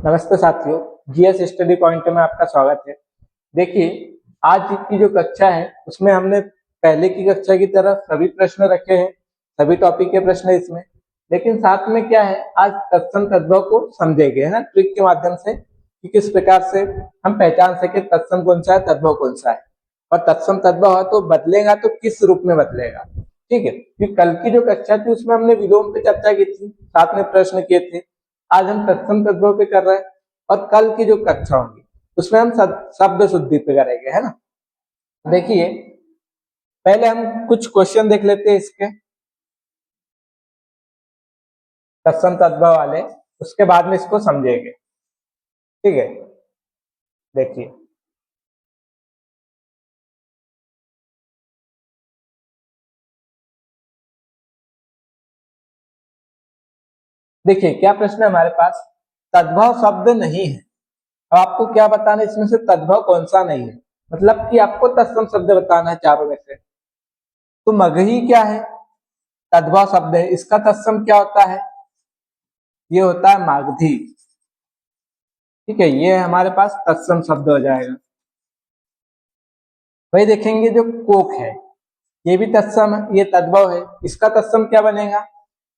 नमस्ते साथियों, GS study point में आपका स्वागत है। देखिए, आज की जो कक्षा है उसमें हमने पहले की कक्षा की तरह सभी प्रश्न रखे हैं, सभी टॉपिक के प्रश्न इसमें। लेकिन साथ में क्या है, आज तत्सम तद्भव को समझेंगे, है ना, ट्रिक के माध्यम से कि किस प्रकार से हम पहचान सके तत्सम कौन सा है, तद्भव कौन सा है, और तत्सम तद्भव है तो बदलेगा तो किस रूप में बदलेगा। ठीक है, क्योंकि कल की जो कक्षा थी उसमें हमने विलोम पे चर्चा की थी, साथ में प्रश्न किए थे। आज हम तत्सम तद्भव पे कर रहे हैं और कल की जो कक्षा होगी उसमें हम शब्द शुद्धि पे करेंगे, है ना। देखिए, पहले हम कुछ क्वेश्चन देख लेते हैं इसके तत्सम तद्भव वाले, उसके बाद में इसको समझेंगे। ठीक है, देखिए देखिए क्या प्रश्न है हमारे पास। तद्भव शब्द नहीं है। अब आपको क्या बताना है, इसमें से तद्भव कौन सा नहीं है, मतलब कि आपको तत्सम शब्द बताना है चारों में से। तो मगही क्या है, तद्भव शब्द है, इसका तत्सम क्या होता है, ये होता है मागधी। ठीक है, ये हमारे पास तत्सम शब्द हो जाएगा। वही देखेंगे जो कोक है, ये भी तत्सम है, ये तद्भव है, इसका तत्सम क्या बनेगा,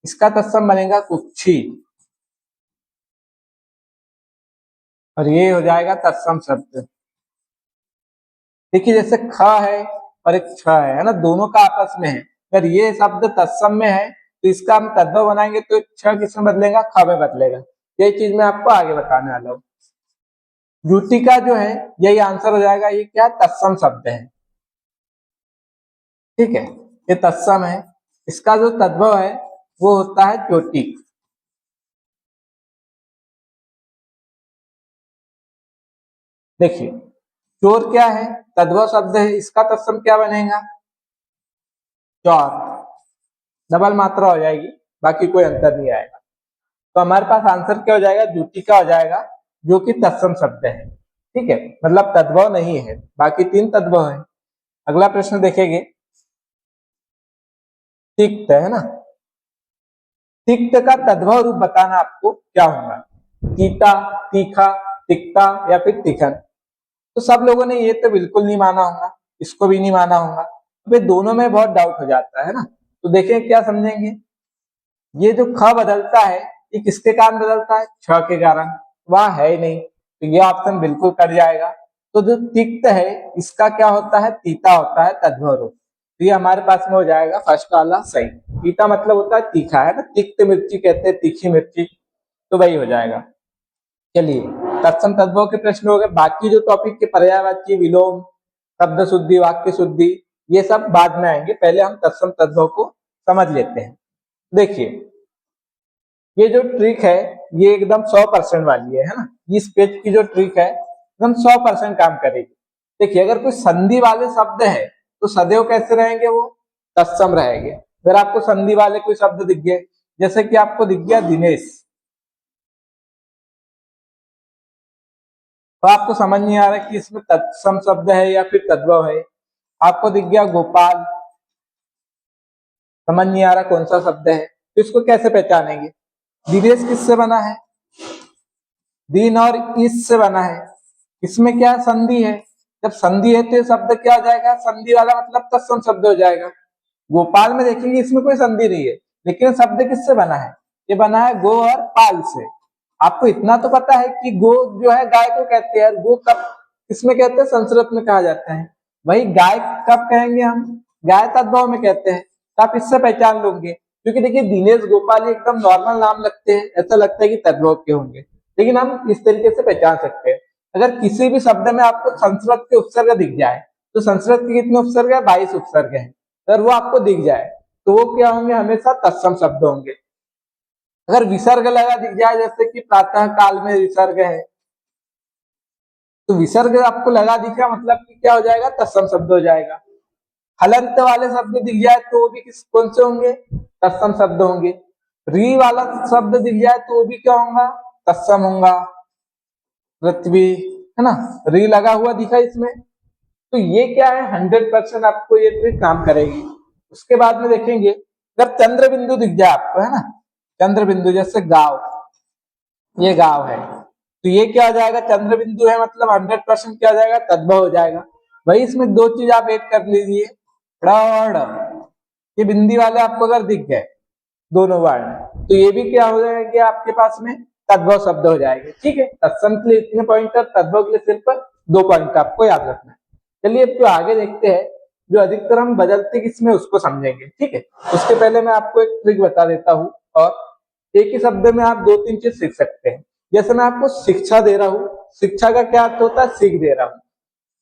इसका तत्सम बनेगा कुक्षी, और ये हो जाएगा तत्सम शब्द। देखिए, जैसे ख है और एक छ है ना, दोनों का आपस में है। अगर ये शब्द तत्सम में है तो इसका हम तद्भव बनाएंगे तो छ किसमें बदलेगा, ख में बदलेगा। यही चीज मैं आपको आगे बताने वाला हूँ। युति का जो है यही आंसर हो जाएगा, ये क्या तत्सम शब्द है। ठीक है, ये तत्सम है, इसका जो तद्भव है वो होता है चोटी। देखिए, चोर क्या है, तद्भव शब्द है, इसका तत्सम क्या बनेगा, चौर। डबल मात्रा हो जाएगी, बाकी कोई अंतर नहीं आएगा। तो हमारे पास आंसर क्या हो जाएगा, द्युति का हो जाएगा, जो कि तत्सम शब्द है। ठीक है, मतलब तद्भव नहीं है, बाकी तीन तद्भव है। अगला प्रश्न देखेंगे, तिक्त है ना। तिक्त का तद्भव रूप बताना आपको क्या होगा, तीता, तीखा, तिक्ता या फिर तिखन। तो सब लोगों ने ये तो बिल्कुल नहीं माना होगा, इसको भी नहीं माना होगा, तो दोनों में बहुत डाउट हो जाता है ना। तो देखें क्या समझेंगे। ये जो ख बदलता है ये किसके कारण बदलता है, छ के कारण, वह है ही नहीं, तो ये ऑप्शन बिल्कुल कट जाएगा। तो जो तिक्त है इसका क्या होता है, तीता होता है तद्भव रूप। तो ये हमारे पास में हो जाएगा फर्स्ट वाला सही। तीता मतलब होता है तीखा, है ना, तिक्त मिर्ची कहते हैं, तीखी मिर्ची, तो वही हो जाएगा। चलिए, तत्सम तद्भव के प्रश्न हो गए। बाकी जो टॉपिक के पर्यायवाची, विलोम, शब्द शुद्धि, वाक्य शुद्धि, ये सब बाद में आएंगे, पहले हम तत्सम तद्भव को समझ लेते हैं। देखिए, ये जो ट्रिक है ये एकदम 100% वाली है ना। इस पेज की जो ट्रिक है एकदम 100% काम करेगी। देखिए, अगर कोई संधि वाले शब्द है तो सदैव कैसे रहेंगे, वो तत्सम रहेंगे। अगर आपको संधि वाले कोई शब्द दिख गए, जैसे कि आपको दिख गया दिनेश, तो आपको समझ नहीं आ रहा कि इसमें तत्सम शब्द है या फिर तद्भव है। आपको दिख गया गोपाल, समझ नहीं आ रहा कौन सा शब्द है, तो इसको कैसे पहचानेंगे। दिनेश किससे बना है, दिन और इस से बना है, इसमें क्या संधि है। जब संधि है तो शब्द क्या हो जाएगा, संधि वाला मतलब तत्सम शब्द हो जाएगा। गोपाल में देखेंगे इसमें कोई संधि नहीं है, लेकिन शब्द किससे बना है, ये बना है गो और पाल से। आपको इतना तो पता है कि गो जो है गाय को कहते हैं, गो कब किसमें कहते हैं, संस्कृत में कहा जाता है। वही गाय कब कहेंगे हम, गाय तद्भव में कहते हैं। तो आप इससे पहचान लोगे, क्योंकि देखिए दिनेश गोपाल एकदम नॉर्मल नाम लगते हैं, ऐसा लगता है कि तद्भव के होंगे, लेकिन हम इस तरीके से पहचान सकते हैं। अगर किसी भी शब्द में आपको संस्कृत के उपसर्ग दिख जाए, तो संस्कृत के कितने उपसर्ग है, 22 उपसर्ग है, अगर वो आपको दिख जाए तो वो क्या होंगे, हमेशा तत्सम शब्द होंगे। अगर विसर्ग लगा दिख जाए, जैसे कि प्रातः काल में विसर्ग है, तो विसर्ग आपको लगा दिखा मतलब कि क्या हो जाएगा, तत्सम शब्द हो जाएगा। हलंत वाले शब्द दिख जाए तो वो भी किस कौन से होंगे, तत्सम शब्द होंगे। री वाला शब्द दिख जाए तो वो भी क्या होगा, तत्सम होगा। पृथ्वी, है ना, री लगा हुआ दिखा इसमें, तो ये क्या है, 100% आपको ये ट्रिक काम करेगी। उसके बाद में देखेंगे, अगर चंद्र बिंदु दिख जाए आपको, है ना, चंद्र बिंदु, जैसे गांव, ये गांव है, तो ये क्या हो जाएगा, चंद्र बिंदु है मतलब 100% क्या हो जाएगा, तद्भव हो जाएगा। वही इसमें दो चीज आप ऐड कर लीजिए, ड़ और ड़, ये बिंदी वाले आपको अगर दिख गए दोनों वर्ण, तो ये भी क्या हो जाएंगे आपके पास में तद्भव शब्द हो जाएंगे। ठीक है, तत्सम के लिए इतने पॉइंट, तद्भव के लिए सिर्फ 2 पॉइंट आपको याद रखना है। चलिए अब तो आगे देखते हैं, जो अधिकतर हम बदलते किसमें उसको समझेंगे। ठीक है, उसके पहले मैं आपको एक ट्रिक बता देता हूँ, और एक ही शब्द में आप 2-3 चीज सीख सकते हैं। जैसे मैं आपको शिक्षा दे रहा हूँ, शिक्षा का क्या अर्थ होता है, सीख दे रहा हूँ।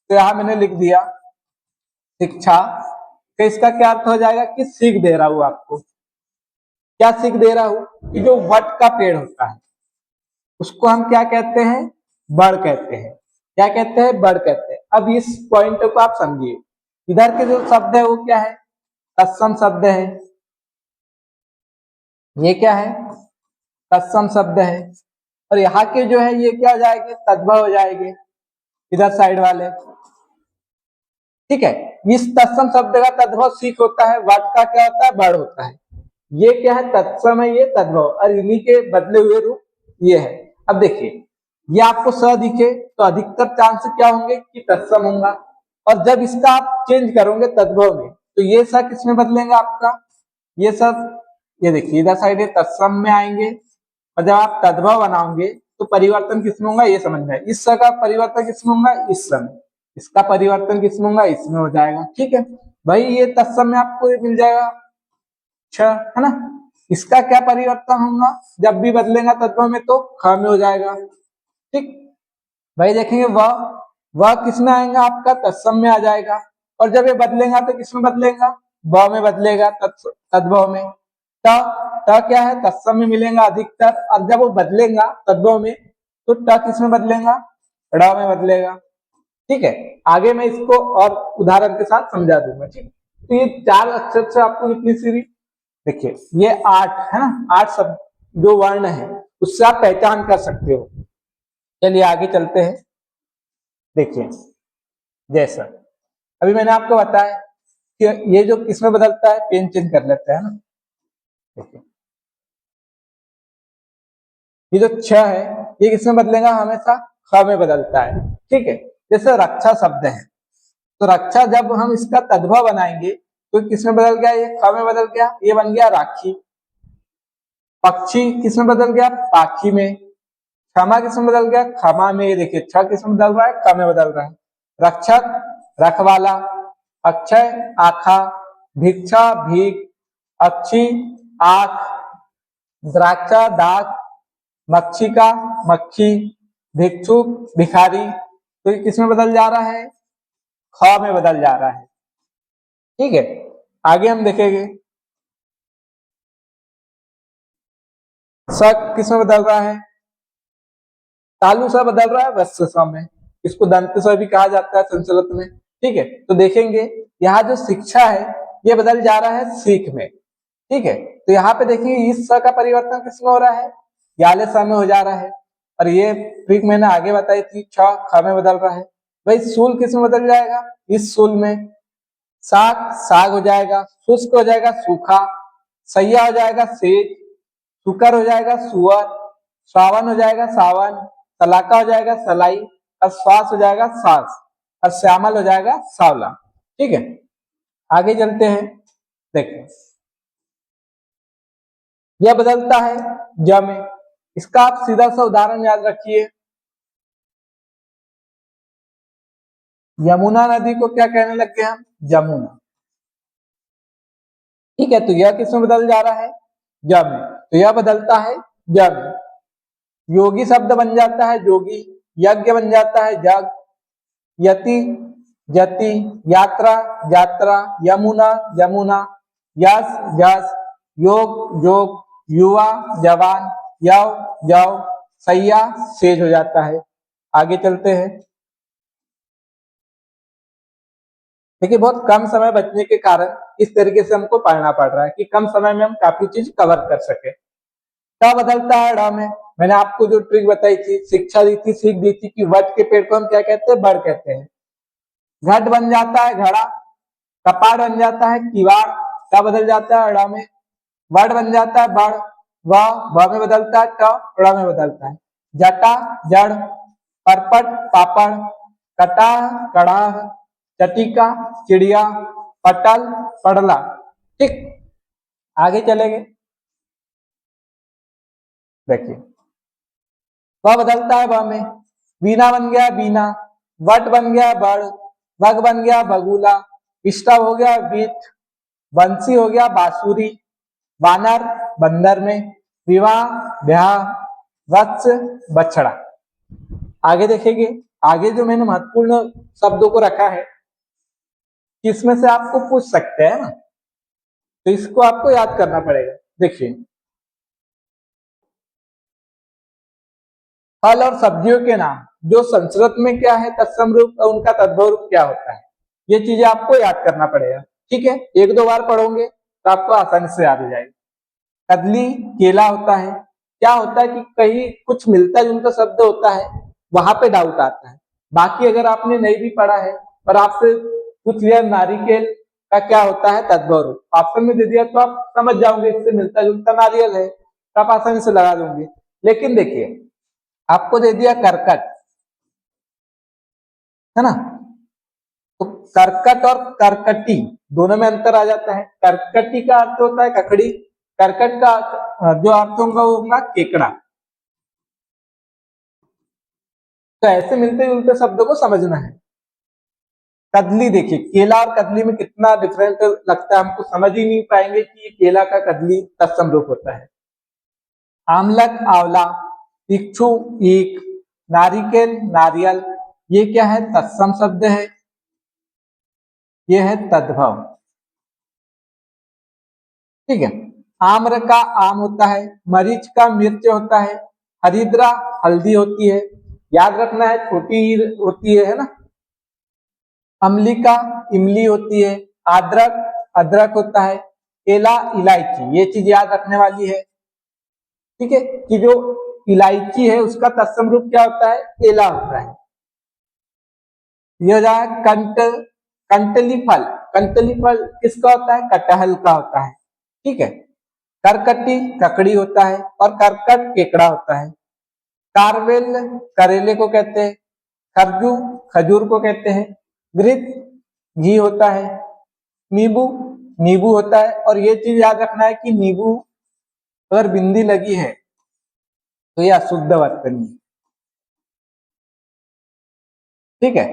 तो यहाँ मैंने लिख दिया शिक्षा, तो इसका क्या अर्थ हो जाएगा कि सीख दे रहा हूँ आपको। क्या सीख दे रहा हूँ कि जो वट का पेड़ होता है उसको हम क्या कहते हैं, बड़ कहते हैं। क्या कहते हैं, बड़ कहते हैं। अब इस पॉइंट को आप समझिए, इधर के जो शब्द है वो क्या है, तत्सम शब्द है। ये क्या है, तत्सम शब्द है। और यहाँ के जो है ये क्या हो जाएंगे, तद्भव हो जाएंगे इधर साइड वाले। ठीक है, इस तत्सम शब्द का तद्भव सीख होता है, वट का क्या होता है, बड़ होता है। ये क्या है, तत्सम है, ये तद्भव, और इन्हीं के बदले हुए रूप ये है। अब देखिए, ये आपको स दिखे तो अधिकतर चांस क्या होंगे कि तत्सम होगा, और जब इसका आप चेंज करोगे तद्भव में, तो ये स किसमें बदलेगा आपका, ये सब, ये देखिए इधर साइड ये तत्सम में आएंगे, और जब आप तद्भव बनाओगे तो परिवर्तन किसमें होगा, ये समझना है। इस स का परिवर्तन किसमें होगा, इस समय, इसका परिवर्तन किसमें होगा, इसमें हो जाएगा। ठीक है भाई, ये तत्सम में आपको ये मिल जाएगा छ, है ना। इसका क्या परिवर्तन होगा, जब भी बदलेगा तत्व में तो ख में हो जाएगा। ठीक भाई, देखेंगे वह किसमें आएगा, आपका तत्सम में आ जाएगा, और जब ये बदलेगा तो किसमें बदलेगा, ब में बदलेगा, तद्भव में। त क्या है, तत्सम में मिलेगा अधिकतर, और जब वो बदलेगा तद्भव में तो ट किसमें बदलेगा, ड़ में बदलेगा। ठीक है, आगे मैं इसको और उदाहरण के साथ समझा दूंगा। ठीक, तो ये 4 अक्षर से आपको कितनी सीरी, देखिए ये 8 है ना, 8 शब्द जो वर्ण है उससे आप पहचान कर सकते हो। चलिए आगे चलते हैं। देखिए जैसा अभी मैंने आपको बताया कि ये जो किसमें बदलता है, पेन चेंज कर लेते हैं ना। देखिए ये जो छ है ये किसमें बदलेगा, हमेशा ख में बदलता है। ठीक है, जैसे रक्षा शब्द है, तो रक्षा जब हम इसका तद्भव बनाएंगे तो किसमें बदल गया, ये ख में बदल गया, ये बन गया राखी। पक्षी किसमें बदल गया, पाखी में। क्षमा किसमें बदल गया, क्षमा में। ये देखिए छ किसमें बदल रहा है, ख में बदल रहा है। रक्षक रखवाला, अक्षय आखा, भिक्षा भीख, अक्षी आख, द्राक्षा दाख, मक्षिका मक्खी, भिक्षुक भिखारी। तो ये किसमें बदल जा रहा है, ख में बदल जा रहा है। ठीक है, आगे हम देखेंगे स किसमें बदल रहा है, तालु सा बदल रहा है वत्स स में, इसको दंत स भी कहा जाता है संस्कृत में। ठीक है, तो देखेंगे यहाँ जो शिक्षा है ये बदल जा रहा है सीख में। ठीक है, तो यहाँ पे देखिए इस स का परिवर्तन किसमें हो रहा है, याले स में हो जा रहा है, और ये ट्रिक मैंने आगे बताई थी, छ ख में बदल रहा है। भाई सूल किसमें बदल जाएगा, इस सूल में। साग साग हो जाएगा, शुष्क हो जाएगा सूखा, सैया हो जाएगा सेज, सुकर हो जाएगा सुअर, श्रावण हो जाएगा सावन, सलाका हो जाएगा सलाई, और श्वास हो जाएगा सांस, और श्यामल हो जाएगा सावला। ठीक है, आगे चलते हैं। देखिए यह बदलता है ज में, इसका आप सीधा सा उदाहरण याद रखिए। यमुना नदी को क्या कहने लग गए हम, जमुना। ठीक है, तो यह किसमें बदल जा रहा है, ज में, तो यह बदलता है ज में। योगी शब्द बन जाता है जोगी, यज्ञ बन जाता है जग, यति जति, यात्रा यात्रा, यमुना यमुना, यश यश, योग योग, युवा जवान, यव यव, सैया सेज हो जाता है। आगे चलते हैं। देखिए बहुत कम समय बचने के कारण इस तरीके से हमको पढ़ना पड़ रहा है कि कम समय में हम काफी चीज कवर कर सके। क्या बदलता है ड़ में, मैंने आपको जो ट्रिक बताई थी, शिक्षा दी थी, सीख दी थी कि वट के पेड़ को हम क्या कहते हैं, बड़ कहते हैं। घट बन जाता है घड़ा, कपाट बन जाता है किवाड़, क्या बदल जाता है ड़ में, वड बन जाता है बड़, व में बदलता है ट, ड़ में बदलता है। जटा जड़, परपट पापड़, कटाह कड़ाह, चटिका चिड़िया, पटल पड़ला। ठीक, आगे चलेंगे। देखिए वह बदलता है वह में, बीना बन गया बीना, वट बन गया बड़, बग बन गया बगुला, स्टव हो गया बीट, बंसी हो गया बांसुरी, वानर बंदर में, विवाह ब्याह, वत्स बछड़ा। आगे देखेंगे, आगे जो मैंने महत्वपूर्ण शब्दों को रखा है कि इसमें से आपको पूछ सकते हैं ना, तो इसको आपको याद करना पड़ेगा। देखिए फल और सब्जियों के नाम जो संस्कृत में क्या है तत्सम रूप और उनका तद्भव रूप क्या होता है, ये चीजें आपको याद करना पड़ेगा। ठीक है, एक दो बार पढ़ोगे तो आपको आसानी से याद हो जाएगी। कदली केला होता है। क्या होता है कि कहीं कुछ मिलता जुलता शब्द होता है, वहां पे डाउट आता है। बाकी अगर आपने नहीं भी पढ़ा है पर आपसे पूछ लिया नारिकेल का क्या होता है तद्भव रूप, ऑप्शन में दे दिया तो आप समझ जाओगे इससे मिलता जुलता नारियल है, तो आप आसानी से लगा दोगे। लेकिन देखिए आपको दे दिया करकट, है ना, तो करकट और करकटी दोनों में अंतर आ जाता है। करकटी का अर्थ होता है ककड़ी, करकट का जो अर्थ होगा वो होगा केकड़ा। तो ऐसे मिलते जुलते शब्दों को समझना है। कदली, देखिए केला और कदली में कितना डिफरेंस लगता है, हमको समझ ही नहीं पाएंगे कि ये केला का कदली तत्सम रूप होता है। आमलक आंवला, इक्षु ईख, नारिकेल नारियल, ये क्या है तत्सम शब्द है, ये है तद्भव। ठीक है, आम्र का आम होता है, मरीच का मिर्च होता है, हरिद्रा हल्दी होती है, याद रखना है छोटी होती है ना। अम्लिका इमली होती है, अदरक अदरक होता है, केला इलायची, ये चीज याद रखने वाली है। ठीक है, कि जो इलायची है उसका तत्सम रूप क्या होता है, केला होता है। ये हो जाएगा कंटली फल, कंटली फल किसका होता है, कटहल का होता है। ठीक है, करकटी ककड़ी होता है और करकट केकड़ा होता है। कारवेल करेले को कहते हैं, खरजू खजूर को कहते हैं, घृत घी होता है, नींबू नींबू होता है। और ये चीज याद रखना है कि नींबू अगर बिंदी लगी है तो यह अशुद्ध वर्तनी। ठीक है,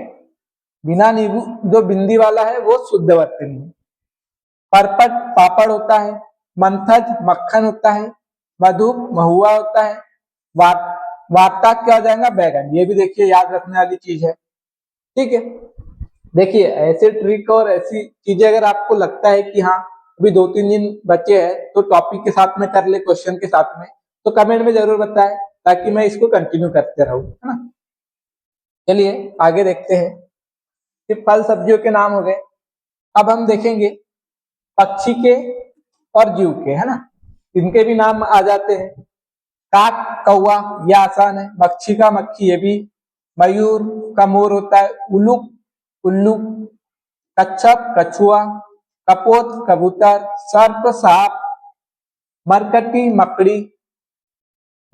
बिना नींबू जो बिंदी वाला है वो शुद्ध वर्तनी है। परपट पापड़ होता है, मंथज मक्खन होता है, मधु महुआ होता है, वार्ता क्या हो जाएगा बैगन। ये भी देखिए याद रखने वाली चीज है। ठीक है, देखिए ऐसे ट्रिक और ऐसी चीजें अगर आपको लगता है कि हाँ अभी 2-3 दिन बचे हैं तो टॉपिक के साथ में कर ले, क्वेश्चन के साथ में, तो कमेंट में जरूर बताएं ताकि मैं इसको कंटिन्यू करते रहूं, है ना। चलिए आगे देखते हैं कि फल सब्जियों के नाम हो गए। अब हम देखेंगे पक्षी के और जीव के, है ना, इनके भी नाम आ जाते हैं। काक कौवा, यह आसान है। मच्छी का मक्खी, ये भी। मयूर का मोर होता है, उल्लू उल्लू, कच्छप कछुआ, कपोत कबूतर, सर्प सांप, मरकटी मकड़ी,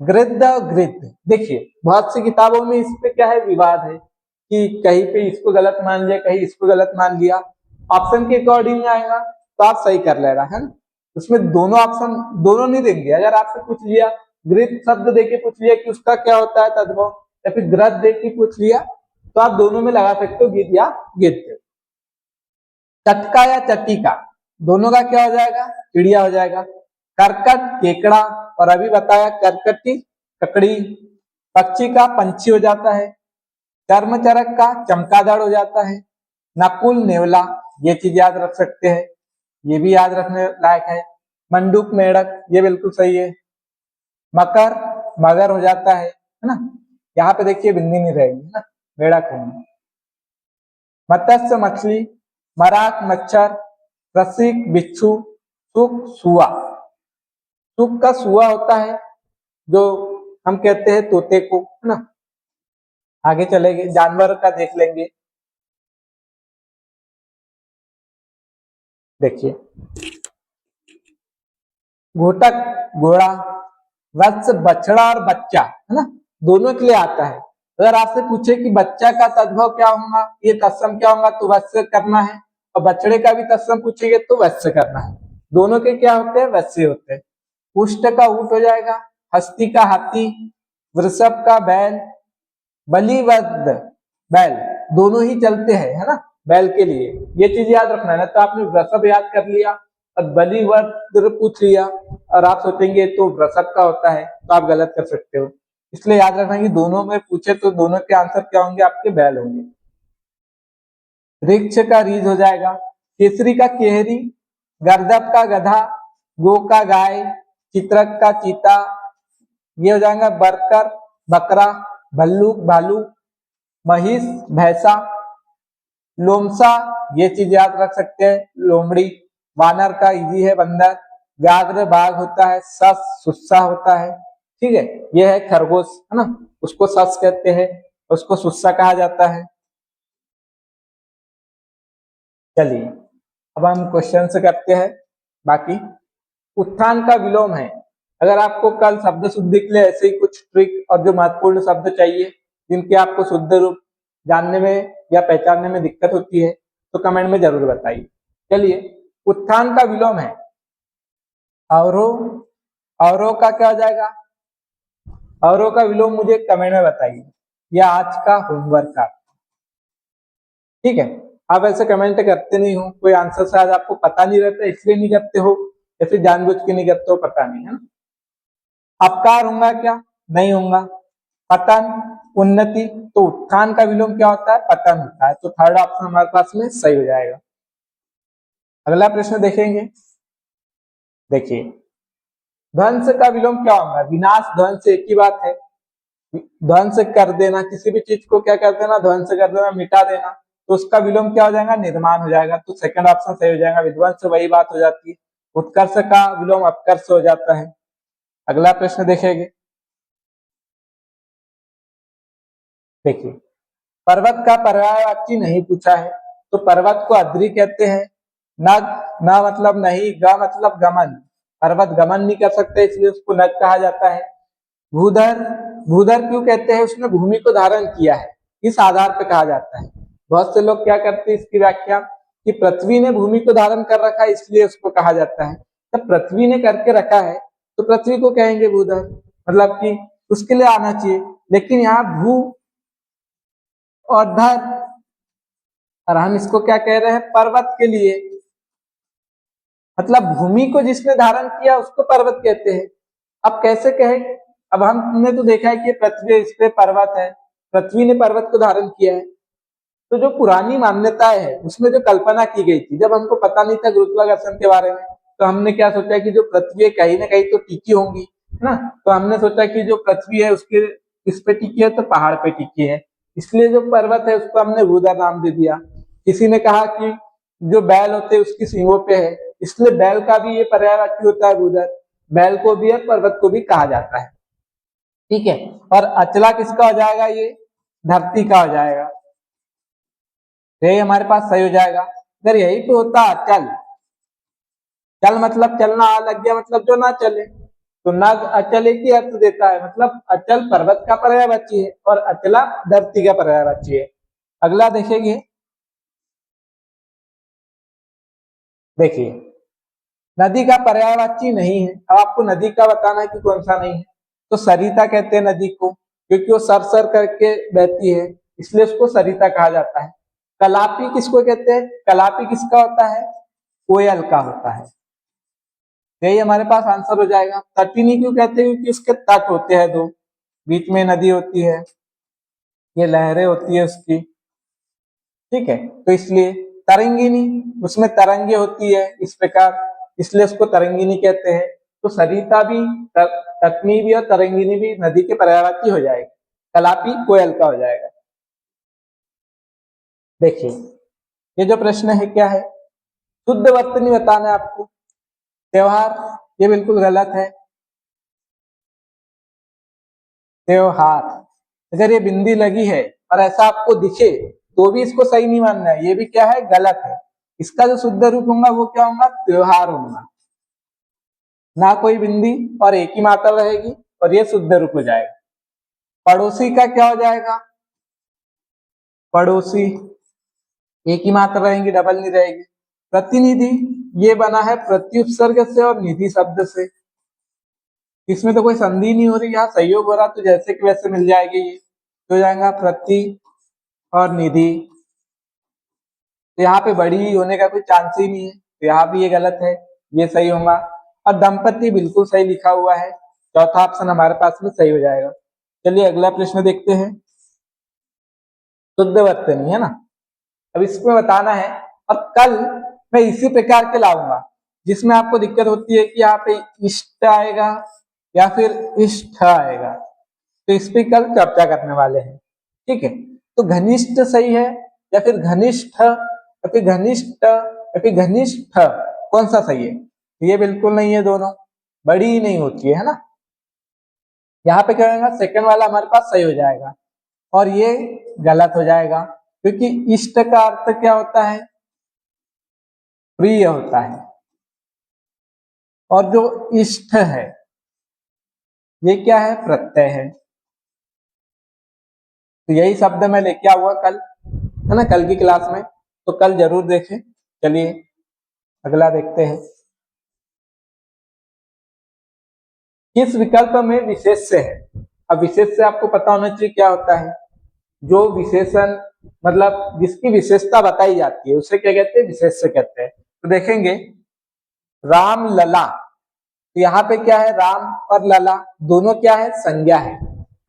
गृद्ध गृद्ध। देखिए बहुत सी किताबों में इस पे क्या है विवाद है कि कहीं पे इसको गलत मान लिया, कहीं इसको गलत मान लिया। ऑप्शन के अकॉर्डिंग आएगा तो आप सही कर लेना, है ना। उसमें दोनों ऑप्शन दोनों नहीं देंगे। अगर आपसे पूछ लिया गृद्ध शब्द देके पूछ लिया कि उसका क्या होता है तद्भव, या फिर गृद्ध देके पूछ लिया तो आप दोनों में लगा सकते हो गिद्ध या गिद्ध। चटका या चटिका दोनों का क्या हो जाएगा, चिड़िया हो जाएगा। करकट केकड़ा, और अभी बताया करकटी ककड़ी। पक्षी का पंछी हो जाता है, कर्मचरक का चमगादड़ हो जाता है, नकुल नेवला, ये चीज याद रख सकते हैं, ये भी याद रखने लायक है। मंडूक मेढक, ये बिल्कुल सही है। मकर मगर हो जाता है ना, यहाँ पे देखिए बिंदी नहीं रहेगी ना, मेढक होंगे। मत्स्य मछली, मराक मच्छर, रसिक बिच्छू, सुख सुआ। सुख का सुआ होता है जो हम कहते हैं तोते को, है ना। आगे चलेंगे, जानवर का देख लेंगे। देखिए घोटक घोड़ा, वत्स बछड़ा और बच्चा, है ना। दोनों के लिए आता है। अगर आपसे पूछे कि बच्चा का तद्भव क्या होगा, ये तत्सम क्या होगा, तो वत्स करना है, और बछड़े का भी तत्सम पूछेंगे तो वत्स करना है। दोनों के क्या होते हैं, वत्स होते हैं। उष्ट का ऊंट हो जाएगा, हस्ती का हाथी, वृषभ का बैल, बलिवद बैल, दोनों ही चलते हैं, है ना, बैल के लिए। ये चीज याद रखना है ना। तो आपने वृषभ याद कर लिया और बलिवद पूछ लिया और आप सोचेंगे तो वृषभ का होता है, तो आप गलत कर सकते हो। इसलिए याद रखना कि दोनों में पूछे तो दोनों के आंसर क्या होंगे, आपके बैल होंगे। वृक्ष का रीज हो जाएगा, केसरी का केहरी, गर्दभ का गधा, गो का गाय, चित्रक का चीता, ये हो जाएगा बरकर बकरा, भल्लूक भालू, महिष भैंसा, लोमसा, ये चीज याद रख सकते हैं, लोमड़ी, वानर का इजी है बंदर, व्याघ्र बाघ होता है, सस सुस्सा होता है, ठीक है, ये है खरगोश, है ना, उसको सस कहते हैं, उसको सुस्सा कहा जाता है। चलिए अब हम क्वेश्चन से करते हैं बाकी। उत्थान का विलोम है। अगर आपको कल शब्द शुद्धि के लिए ऐसे ही कुछ ट्रिक और जो महत्वपूर्ण शब्द चाहिए जिनके आपको शुद्ध रूप जानने में या पहचानने में दिक्कत होती है तो कमेंट में जरूर बताइए। चलिए, उत्थान का विलोम है अवरोह, अवरोह का क्या हो जाएगा, अवरोह का विलोम मुझे कमेंट में बताइए, यह आज का होमवर्क का, ठीक है। आप ऐसे कमेंट करते नहीं हो, कोई आंसर शायद आपको पता नहीं रहता इसलिए नहीं करते हो, या फिर जानबूझ के नहीं करते हो, पता नहीं, है ना। अपकार होगा क्या, नहीं होगा। पतन, उन्नति, तो उत्थान का विलोम क्या होता है, पतन होता है, तो थर्ड ऑप्शन हमारे पास में सही हो जाएगा। अगला प्रश्न देखेंगे, देखिए ध्वंस का विलोम क्या होगा, विनाश ध्वंस एक ही बात है, ध्वंस कर देना, किसी भी चीज को क्या कर देना, ध्वंस कर देना, मिटा देना, तो उसका विलोम क्या हो जाएगा, निर्माण हो जाएगा, तो सेकंड ऑप्शन सही हो जाएगा, विध्वंस वही बात हो जाती है। उत्कर्ष का विलोम अपकर्ष हो जाता है। अगला प्रश्न देखेंगे, देखिए पर्वत का पर्यायवाची नहीं पूछा है, तो पर्वत को अद्रि कहते हैं। नग, न मतलब नहीं, ग मतलब गमन, पर्वत गमन नहीं कर सकते इसलिए उसको नग कहा जाता है। भूधर, भूधर क्यों कहते हैं, उसने भूमि को धारण किया है, इस आधार पे कहा जाता है। बहुत से लोग क्या करते हैं इसकी व्याख्या कि पृथ्वी ने भूमि को धारण कर रखा है इसलिए उसको कहा जाता है। जब पृथ्वी ने करके रखा है तो पृथ्वी को कहेंगे भूधर, मतलब कि उसके लिए आना चाहिए। लेकिन यहाँ भू और धर, और हम इसको क्या कह रहे हैं, पर्वत के लिए, मतलब भूमि को जिसने धारण किया उसको पर्वत कहते हैं। अब कैसे कहे, अब हमने तो देखा है कि पृथ्वी इस पे पर्वत है, पृथ्वी ने पर्वत को धारण किया है, तो जो पुरानी मान्यताएं है उसमें जो कल्पना की गई थी, जब हमको पता नहीं था गुरुत्वाकर्षण के बारे में, तो हमने क्या सोचा कि जो पृथ्वी है कहीं ना कहीं तो टिकी होंगी, है ना, तो हमने सोचा कि जो पृथ्वी है उसके इस पे टिकी है तो पहाड़ पे टिकी है, इसलिए जो पर्वत है उसको हमने भूधर नाम दे दिया। किसी ने कहा कि जो बैल होते हैं उसकी सींगों पे है, इसलिए बैल का भी ये पर्यायवाची होता है भूधर, बैल को भी और पर्वत को भी कहा जाता है, ठीक है। और अचला किसका हो जाएगा, ये धरती का हो जाएगा, यही हमारे पास सही हो जाएगा। अगर यही पे होता अचल, चल मतलब चलना, आ लग गया मतलब जो ना चले, तो नग अचल एक ही अर्थ देता है, मतलब अचल पर्वत का पर्यायवाची है और अचला धरती का पर्यायवाची है। अगला देखेंगे, देखिए नदी का पर्यायवाची नहीं है, अब आपको नदी का बताना है कि कौन सा नहीं है, तो सरिता कहते हैं नदी को, क्योंकि वो सर सर करके बहती है इसलिए उसको सरिता कहा जाता है। कलापी किसको कहते हैं, कलापी किसका होता है, कोयल का होता है, यही हमारे पास आंसर हो जाएगा। तटिनी क्यों कहते हैं, क्योंकि उसके तट होते हैं दो, बीच में नदी होती है, ये लहरें होती है उसकी, ठीक है, तो इसलिए तरंगिनी, उसमें तरंगे होती है इस प्रकार, इसलिए उसको तरंगिनी कहते हैं। तो सरिता भी, तटनी भी और तरंगिनी भी नदी के पर्यायवाची हो जाएगी, कलापी कोयल का हो जाएगा। देखिए ये जो प्रश्न है क्या है, शुद्ध वर्तनी बताना है आपको, त्योहार, ये बिल्कुल गलत है, त्योहार, अगर ये बिंदी लगी है और ऐसा आपको दिखे तो भी इसको सही नहीं मानना है, ये भी क्या है, गलत है। इसका जो शुद्ध रूप होगा वो क्या होगा, त्योहार होगा, ना कोई बिंदी और एक ही मात्रा रहेगी और ये शुद्ध रूप हो जाएगा। पड़ोसी का क्या हो जाएगा, पड़ोसी एक ही मात्रा रहेंगी, डबल नहीं रहेगी। प्रतिनिधि ये बना है प्रत्युपसर्ग से और निधि शब्द से, इसमें तो कोई संधि नहीं हो रही, यहाँ संयोग हो रहा तो जैसे कि वैसे मिल जाएगी, ये तो हो जाएगा प्रति और निधि। तो यहाँ पे बड़ी होने का कोई चांस ही नहीं है, तो यहाँ भी ये गलत है, ये सही होगा। और दंपति बिल्कुल सही लिखा हुआ है, चौथा ऑप्शन हमारे पास में सही हो जाएगा। चलिए अगला प्रश्न देखते हैं। शुद्ध वर्तनी है ना, अब इसमें बताना है। और कल मैं इसी प्रकार के लाऊंगा जिसमें आपको दिक्कत होती है कि यहाँ पे इष्ट आएगा या फिर इष्ट आएगा, तो इस पे कल चर्चा करने वाले हैं, ठीक है। तो घनिष्ठ सही है या फिर घनिष्ठ या फिर घनिष्ठ या फिर घनिष्ठ, कौन सा सही है? ये बिल्कुल नहीं है, दोनों बड़ी ही नहीं होती है ना। यहाँ पे क्या होगा, सेकंड वाला हमारे पास सही हो जाएगा और ये गलत हो जाएगा, क्योंकि इष्ट का अर्थ क्या होता है, प्रिय होता है, और जो इष्ट है ये क्या है, प्रत्यय है। तो यही शब्द मैं लेके आऊंगा कल, है ना, कल की क्लास में, तो कल जरूर देखें। चलिए अगला देखते हैं। किस विकल्प में विशेष्य है? अब विशेष्य आपको पता होना चाहिए क्या होता है। जो विशेषण मतलब जिसकी विशेषता बताई जाती है उसे क्या कहते हैं, विशेष्य कहते हैं। तो देखेंगे राम लला, तो यहाँ पे क्या है, राम और लला दोनों क्या है, संज्ञा है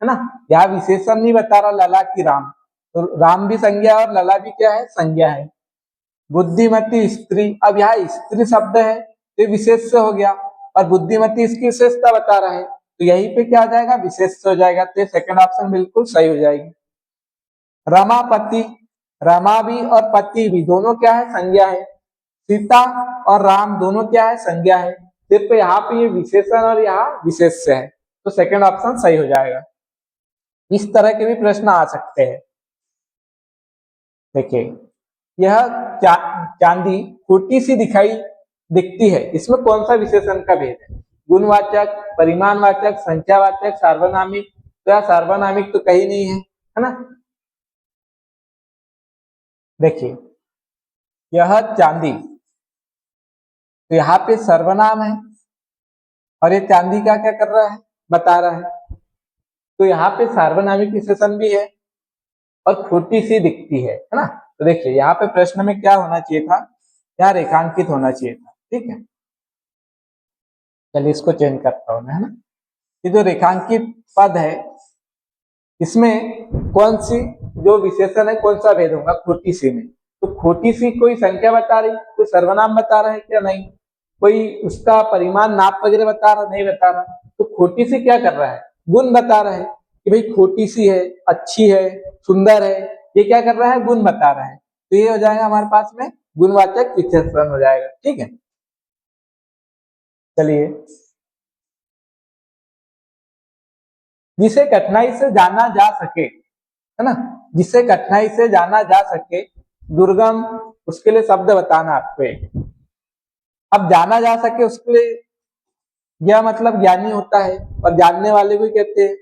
ना। यहाँ विशेषण नहीं बता रहा लला की राम, तो राम भी संज्ञा और लला भी क्या है, संज्ञा है। बुद्धिमती स्त्री, अब यहाँ स्त्री शब्द है तो विशेष हो गया, और बुद्धिमती इसकी विशेषता बता रहा है, तो यहीं पे क्या आ जाएगा, विशेष हो जाएगा। तो सेकंड ऑप्शन बिल्कुल सही हो जाएगी। रमापति, रमा भी और पति भी दोनों क्या है, संज्ञा है। सीता और राम दोनों क्या है, संज्ञा है। सिर्फ यहाँ पे ये विशेषण और यहाँ विशेष्य है, तो सेकंड ऑप्शन सही हो जाएगा। इस तरह के भी प्रश्न आ सकते हैं। देखिए यह चांदी छोटी सी दिखती है, इसमें कौन सा विशेषण का भेद है, गुणवाचक, परिमाणवाचक, संख्यावाचक, सार्वनामिक? तो यह सार्वनामिक तो कहीं नहीं है ना। देखिए यह चांदी, तो यहाँ पे सर्वनाम है और ये चांदी का क्या कर रहा है, बता रहा है, तो यहाँ पे सार्वनामिक विशेषण भी है और छोटी सी दिखती है ना। तो देखिए यहाँ पे प्रश्न में क्या होना चाहिए था, क्या रेखांकित होना चाहिए था, ठीक है। चलिए इसको चेंज करता हूं मैं, है ना। ये जो रेखांकित पद है इसमें कौन सी जो विशेषण है, कौन सा भेद होगा, खोटी सी में। तो खोटी सी कोई संख्या बता रही, कोई सर्वनाम बता रहा है क्या, नहीं। कोई उसका परिमाण नाप वगैरह बता रहा, नहीं बता रहा। तो खोटी सी क्या कर रहा है, गुण बता रहा है कि भाई खोटी सी है, अच्छी है, सुंदर है, ये क्या कर रहा है, गुण बता रहा है। तो ये हो जाएगा हमारे पास में गुणवाचक विशेषण हो जाएगा, ठीक है। चलिए, जिसे कठिनाई से जाना जा सके, है ना, जिसे कठिनाई से जाना जा सके, दुर्गम, उसके लिए शब्द बताना आपको एक। अब जाना जा सके उसके लिए यह मतलब ज्ञानी होता है, और जानने वाले को कहते हैं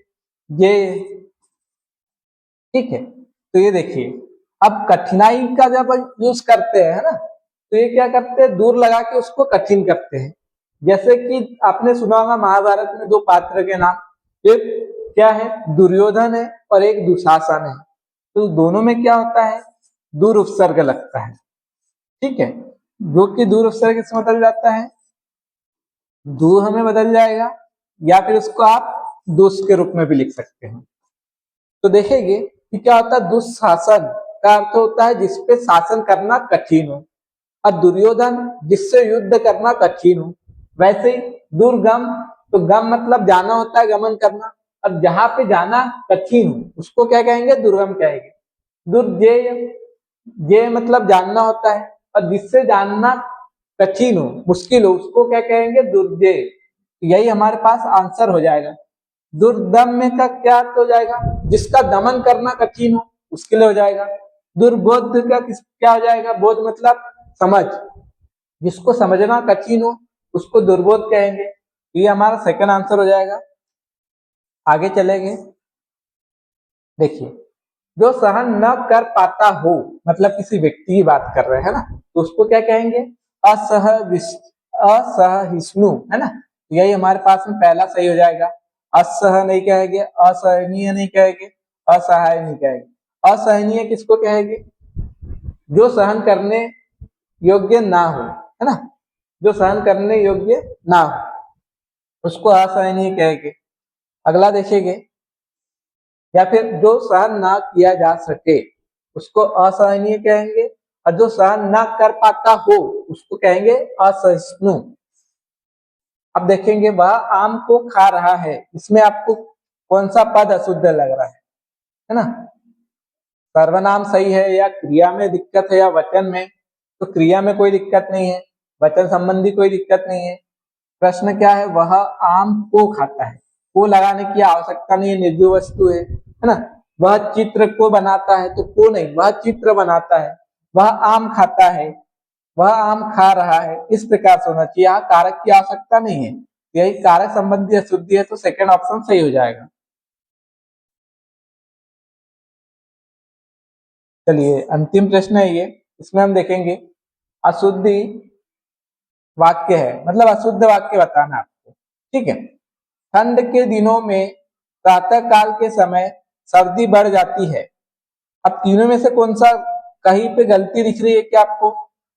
ये, ठीक है। तो ये देखिए अब कठिनाई का जब यूज करते हैं, है ना, तो ये क्या करते हैं, दूर लगा के उसको कठिन करते हैं। जैसे कि आपने सुना होगा महाभारत में दो पात्र के नाम, एक क्या है, दुर्योधन है और एक दुशासन है। तो दोनों में क्या होता है, दूर उपसर्ग लगता है, ठीक है। जो कि दूर उपसर्ग से बदल जाता है, दूर हमें बदल जाएगा, या फिर उसको आप दुष के रूप में भी लिख सकते हैं। तो देखेंगे कि क्या होता है, दुशासन का अर्थ होता है जिसपे शासन करना कठिन हो, और दुर्योधन जिससे युद्ध करना कठिन हो। वैसे ही दुर्गम, तो गम मतलब जाना होता है, गमन करना, और जहां पे जाना कठिन हो उसको क्या कहेंगे, दुर्गम कहेंगे। दुर्जेय, ये मतलब जानना होता है, और जिससे जानना कठिन हो, मुश्किल हो, उसको क्या कहेंगे, दुर्जेय। यही हमारे पास आंसर हो जाएगा। दुर्दम्य का क्या अर्थ हो जाएगा, जिसका दमन करना कठिन हो उसके लिए हो जाएगा। दुर्बोध का क्या हो जाएगा, बोध मतलब समझ, जिसको समझना कठिन हो उसको दुर्बोध कहेंगे। ये हमारा सेकंड आंसर हो जाएगा। आगे चलेंगे। देखिए, जो सहन न कर पाता हो, मतलब किसी व्यक्ति की बात कर रहे हैं ना, तो उसको क्या कहेंगे? असहिष्णु, है ना। तो यही हमारे पास में पहला सही हो जाएगा। असह नहीं कहेंगे, असहनीय नहीं कहेंगे, असहाय नहीं कहेंगे। असहनीय किसको कहेंगे? जो सहन करने योग्य ना हो, है ना, जो सहन करने योग्य ना हो उसको असहनीय कहेंगे। अगला देखेंगे, या फिर जो सहन ना किया जा सके उसको असहनीय कहेंगे, और जो सहन ना कर पाता हो उसको कहेंगे असहिष्णु। अब देखेंगे, वह आम को खा रहा है, इसमें आपको कौन सा पद अशुद्ध लग रहा है ना। सर्वनाम सही है, या क्रिया में दिक्कत है, या वचन में? तो क्रिया में कोई दिक्कत नहीं है, वचन संबंधी कोई दिक्कत नहीं है। प्रश्न क्या है? वह आम को खाता है, को लगाने की आवश्यकता नहीं है, निर्जीव वस्तु है ना। वह चित्र को बनाता है, तो को नहीं, वह चित्र बनाता है। वह आम खाता है, वह आम खा रहा है, इस प्रकार से होना चाहिए। यहाँ कारक की आवश्यकता नहीं है, यही कारक संबंधी अशुद्धि है, तो सेकंड ऑप्शन सही हो जाएगा। चलिए, अंतिम प्रश्न है ये, इसमें हम देखेंगे अशुद्धि वाक्य है, मतलब अशुद्ध वाक्य बताना आपको, ठीक है। ठंड के दिनों में प्रातः काल के समय सर्दी बढ़ जाती है। अब तीनों में से कौन सा कहीं पे गलती दिख रही है क्या आपको?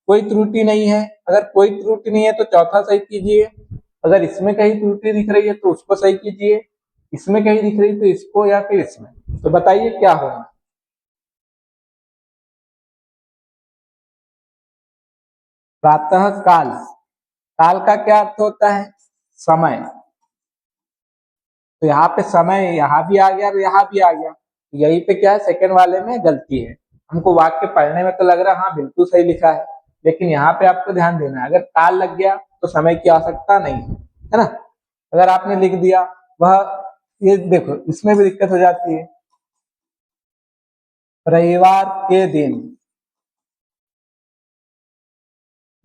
कोई त्रुटि नहीं है, अगर कोई त्रुटि नहीं है तो चौथा सही कीजिए। अगर इसमें कहीं त्रुटि दिख रही है तो उसको सही कीजिए, इसमें कहीं दिख रही तो इसको, या फिर इसमें। तो बताइए क्या होगा? प्रातः काल, काल का क्या अर्थ होता है? समय। तो यहाँ पे समय यहाँ भी आ गया और यहाँ भी आ गया, यही पे क्या है, सेकंड वाले में गलती है। हमको वाक्य पढ़ने में तो लग रहा है हाँ बिल्कुल सही लिखा है, लेकिन यहाँ पे आपको ध्यान देना है, अगर काल लग गया तो समय की आवश्यकता नहीं है ना। अगर आपने लिख दिया वह, ये देखो इसमें भी दिक्कत हो जाती है। रविवार के दिन,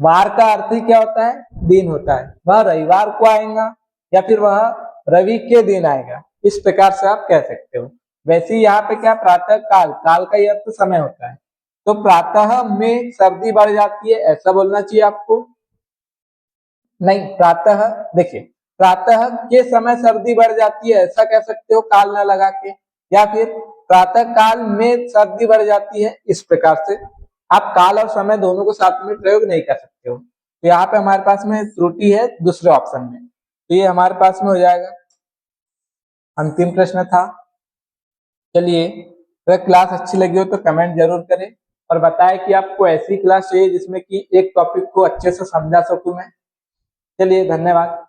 वार का अर्थ ही क्या होता है? दिन होता है। वह रविवार को आएगा, या फिर वह रवि के दिन आएगा, इस प्रकार से आप कह सकते हो। वैसे ही यहाँ पे क्या, प्रातः काल, काल का यह अर्थ समय होता है, तो प्रातः में सर्दी बढ़ जाती है ऐसा बोलना चाहिए आपको। नहीं, प्रातः, देखिए प्रातः के समय सर्दी बढ़ जाती है ऐसा कह सकते हो काल ना लगा के, या फिर प्रातः काल में सर्दी बढ़ जाती है, इस प्रकार से। आप काल और समय दोनों को साथ में प्रयोग नहीं कर सकते हो। तो यहाँ पे हमारे पास में त्रुटि है दूसरे ऑप्शन में, तो ये हमारे पास में हो जाएगा। अंतिम प्रश्न था। चलिए, अगर क्लास अच्छी लगी हो तो कमेंट जरूर करें, और बताएं कि आपको ऐसी क्लास चाहिए जिसमें कि एक टॉपिक को अच्छे से समझा सकूं मैं। चलिए, धन्यवाद।